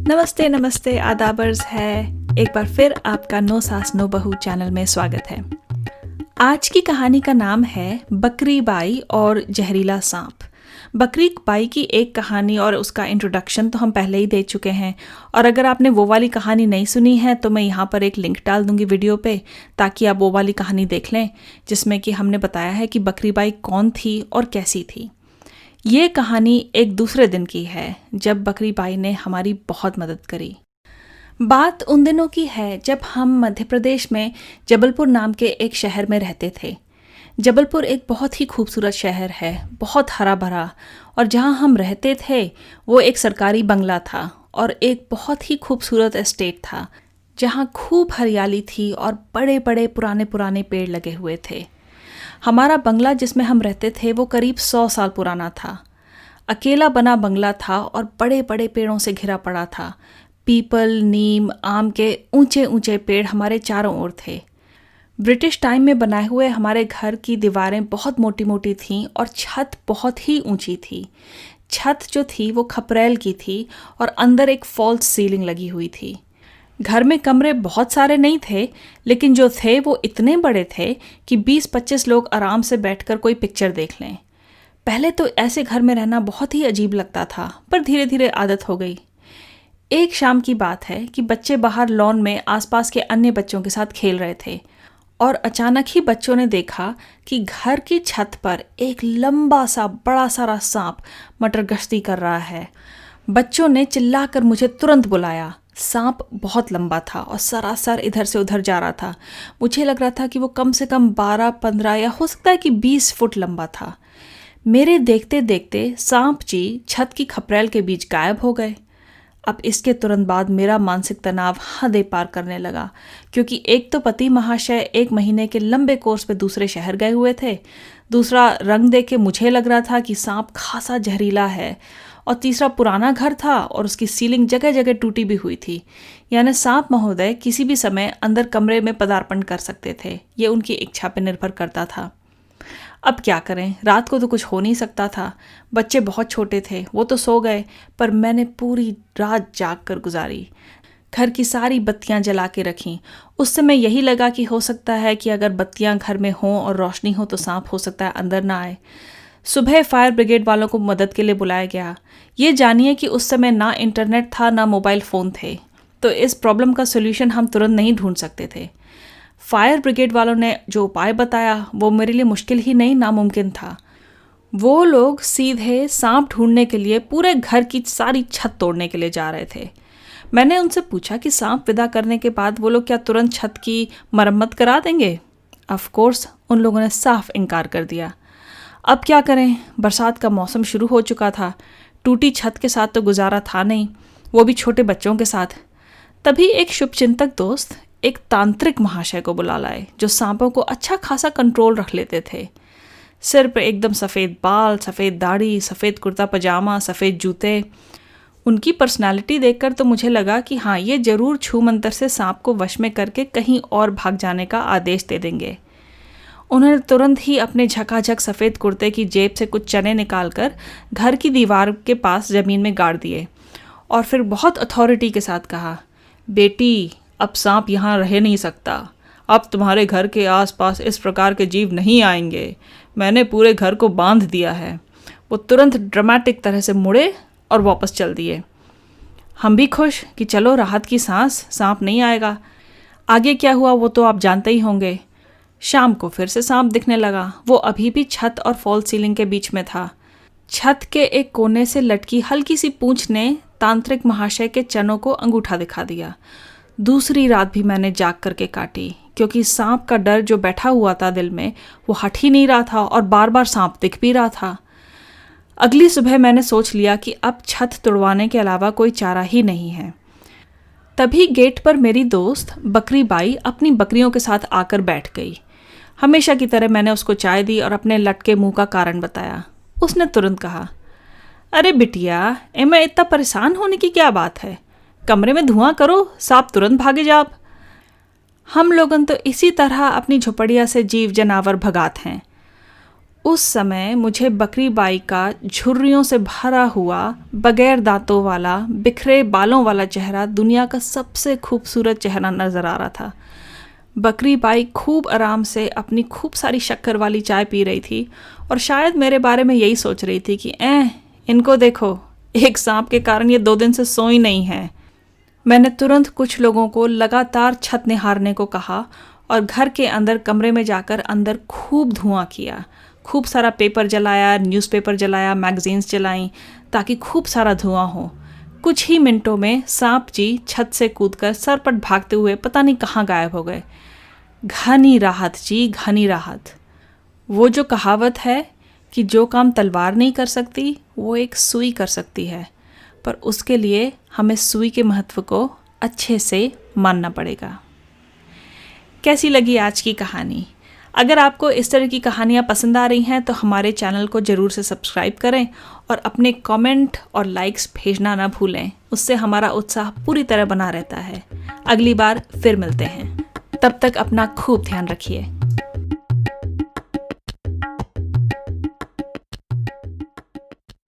नमस्ते नमस्ते आदाबर्स है। एक बार फिर आपका नो सास नो बहू चैनल में स्वागत है। आज की कहानी का नाम है बकरी बाई और जहरीला सांप। बकरी बाई की एक कहानी और उसका इंट्रोडक्शन तो हम पहले ही दे चुके हैं, और अगर आपने वो वाली कहानी नहीं सुनी है तो मैं यहाँ पर एक लिंक डाल दूँगी वीडियो पे, ताकि आप वो वाली कहानी देख लें जिसमें कि हमने बताया है कि बकरी बाई कौन थी और कैसी थी। ये कहानी एक दूसरे दिन की है जब बकरी बाई ने हमारी बहुत मदद करी। बात उन दिनों की है जब हम मध्य प्रदेश में जबलपुर नाम के एक शहर में रहते थे। जबलपुर एक बहुत ही खूबसूरत शहर है, बहुत हरा भरा, और जहाँ हम रहते थे वो एक सरकारी बंगला था और एक बहुत ही खूबसूरत एस्टेट था जहाँ खूब हरियाली थी और बड़े बड़े पुराने पुराने पेड़ लगे हुए थे। हमारा बंगला जिसमें हम रहते थे वो करीब 100 साल पुराना था। अकेला बना बंगला था और बड़े बड़े पेड़ों से घिरा पड़ा था। पीपल, नीम, आम के ऊंचे ऊंचे पेड़ हमारे चारों ओर थे। ब्रिटिश टाइम में बनाए हुए हमारे घर की दीवारें बहुत मोटी मोटी थीं और छत बहुत ही ऊंची थी। छत जो थी वो खपरेल की थी और अंदर एक फॉल्स सीलिंग लगी हुई थी। घर में कमरे बहुत सारे नहीं थे, लेकिन जो थे वो इतने बड़े थे कि 20-25 लोग आराम से बैठकर कोई पिक्चर देख लें। पहले तो ऐसे घर में रहना बहुत ही अजीब लगता था, पर धीरे धीरे आदत हो गई। एक शाम की बात है कि बच्चे बाहर लॉन में आसपास के अन्य बच्चों के साथ खेल रहे थे और अचानक ही बच्चों ने देखा कि घर की छत पर एक लंबा सा बड़ा सारा सांप मटर गश्ती कर रहा है। बच्चों ने चिल्लाकर मुझे तुरंत बुलाया। सांप बहुत लंबा था और सरासर इधर से उधर जा रहा था। मुझे लग रहा था कि वो कम से कम 12-15 या हो सकता है कि 20 फुट लंबा था। मेरे देखते देखते सांप जी छत की खपरेल के बीच गायब हो गए। अब इसके तुरंत बाद मेरा मानसिक तनाव हदें पार करने लगा, क्योंकि एक तो पति महाशय 1 महीने के लंबे कोर्स पे दूसरे शहर गए हुए थे, दूसरा रंग देख के मुझे लग रहा था कि सांप खासा जहरीला है, और तीसरा पुराना घर था और उसकी सीलिंग जगह जगह टूटी भी हुई थी। यानी सांप महोदय किसी भी समय अंदर कमरे में पदार्पण कर सकते थे। ये उनकी इच्छा पर निर्भर करता था। अब क्या करें, रात को तो कुछ हो नहीं सकता था। बच्चे बहुत छोटे थे, वो तो सो गए, पर मैंने पूरी रात जाग कर गुजारी। घर की सारी बत्तियां जला के रखीं। उस समय यही लगा कि हो सकता है कि अगर बत्तियां घर में हों और रोशनी हो तो सांप हो सकता है अंदर ना आए। सुबह फायर ब्रिगेड वालों को मदद के लिए बुलाया गया। ये जानिए कि उस समय ना इंटरनेट था ना मोबाइल फ़ोन थे, तो इस प्रॉब्लम का सोल्यूशन हम तुरंत नहीं ढूंढ सकते थे। फायर ब्रिगेड वालों ने जो उपाय बताया वो मेरे लिए मुश्किल ही नहीं, नामुमकिन था। वो लोग सीधे सांप ढूंढने के लिए पूरे घर की सारी छत तोड़ने के लिए जा रहे थे। मैंने उनसे पूछा कि सांप विदा करने के बाद वो लोग क्या तुरंत छत की मरम्मत करा देंगे? ऑफ कोर्स उन लोगों ने साफ इनकार कर दिया। अब क्या करें, बरसात का मौसम शुरू हो चुका था। टूटी छत के साथ तो गुजारा था नहीं, वो भी छोटे बच्चों के साथ। तभी एक शुभचिंतक दोस्त एक तांत्रिक महाशय को बुला लाए, जो सांपों को अच्छा खासा कंट्रोल रख लेते थे। सिर पर एकदम सफ़ेद बाल, सफ़ेद दाढ़ी, सफ़ेद कुर्ता पजामा, सफ़ेद जूते। उनकी पर्सनालिटी देखकर तो मुझे लगा कि हाँ, ये ज़रूर छू मंतर से सांप को वश में करके कहीं और भाग जाने का आदेश दे देंगे। उन्होंने तुरंत ही अपने झकाझक सफ़ेद कुर्ते की जेब से कुछ चने निकालकर घर की दीवार के पास ज़मीन में गाड़ दिए, और फिर बहुत अथॉरिटी के साथ कहा, बेटी, अब सांप यहाँ रह नहीं सकता। अब तुम्हारे घर के आसपास इस प्रकार के जीव नहीं आएंगे। मैंने पूरे घर को बांध दिया है। वो तुरंत ड्रामेटिक तरह से मुड़े और वापस चल दिए। हम भी खुश कि चलो राहत की सांस, सांप नहीं आएगा। आगे क्या हुआ वो तो आप जानते ही होंगे। शाम को फिर से सांप दिखने लगा। वो अभी भी छत और फॉल सीलिंग के बीच में था। छत के एक कोने से लटकी हल्की सी पूंछ ने तांत्रिक महाशय के चनों को अंगूठा दिखा दिया। दूसरी रात भी मैंने जाग करके काटी, क्योंकि सांप का डर जो बैठा हुआ था दिल में वो हट ही नहीं रहा था, और बार बार सांप दिख भी रहा था। अगली सुबह मैंने सोच लिया कि अब छत तुड़वाने के अलावा कोई चारा ही नहीं है। तभी गेट पर मेरी दोस्त बकरी बाई अपनी बकरियों के साथ आकर बैठ गई। हमेशा की तरह मैंने उसको चाय दी और अपने लटके मुंह का कारण बताया। उसने तुरंत कहा, अरे बिटिया, इनमें इतना परेशान होने की क्या बात है? कमरे में धुआं करो, सांप तुरंत भागे जाब। हम लोगन तो इसी तरह अपनी झोपड़िया से जीव जनावर भगात हैं। उस समय मुझे बकरी बाई का झुर्रियों से भरा हुआ, बगैर दांतों वाला, बिखरे बालों वाला चेहरा दुनिया का सबसे खूबसूरत चेहरा नज़र आ रहा था। बकरी बाई खूब आराम से अपनी खूब सारी शक्कर वाली चाय पी रही थी और शायद मेरे बारे में यही सोच रही थी कि इनको देखो, एक सांप के कारण ये 2 दिन से सोई नहीं है। मैंने तुरंत कुछ लोगों को लगातार छत निहारने को कहा और घर के अंदर कमरे में जाकर अंदर खूब धुआं किया। खूब सारा पेपर जलाया, न्यूज़पेपर जलाया, मैगजीन्स जलाईं ताकि खूब सारा धुआं हो। कुछ ही मिनटों में सांप जी छत से कूदकर सरपट भागते हुए पता नहीं कहाँ गायब हो गए। घनी राहत जी, घनी राहत। वो जो कहावत है कि जो काम तलवार नहीं कर सकती वो एक सुई कर सकती है, पर उसके लिए हमें सुई के महत्व को अच्छे से मानना पड़ेगा। कैसी लगी आज की कहानी? अगर आपको इस तरह की कहानियाँ पसंद आ रही हैं तो हमारे चैनल को ज़रूर से सब्सक्राइब करें और अपने कमेंट और लाइक्स भेजना ना भूलें। उससे हमारा उत्साह पूरी तरह बना रहता है। अगली बार फिर मिलते हैं, तब तक अपना खूब ध्यान रखिए।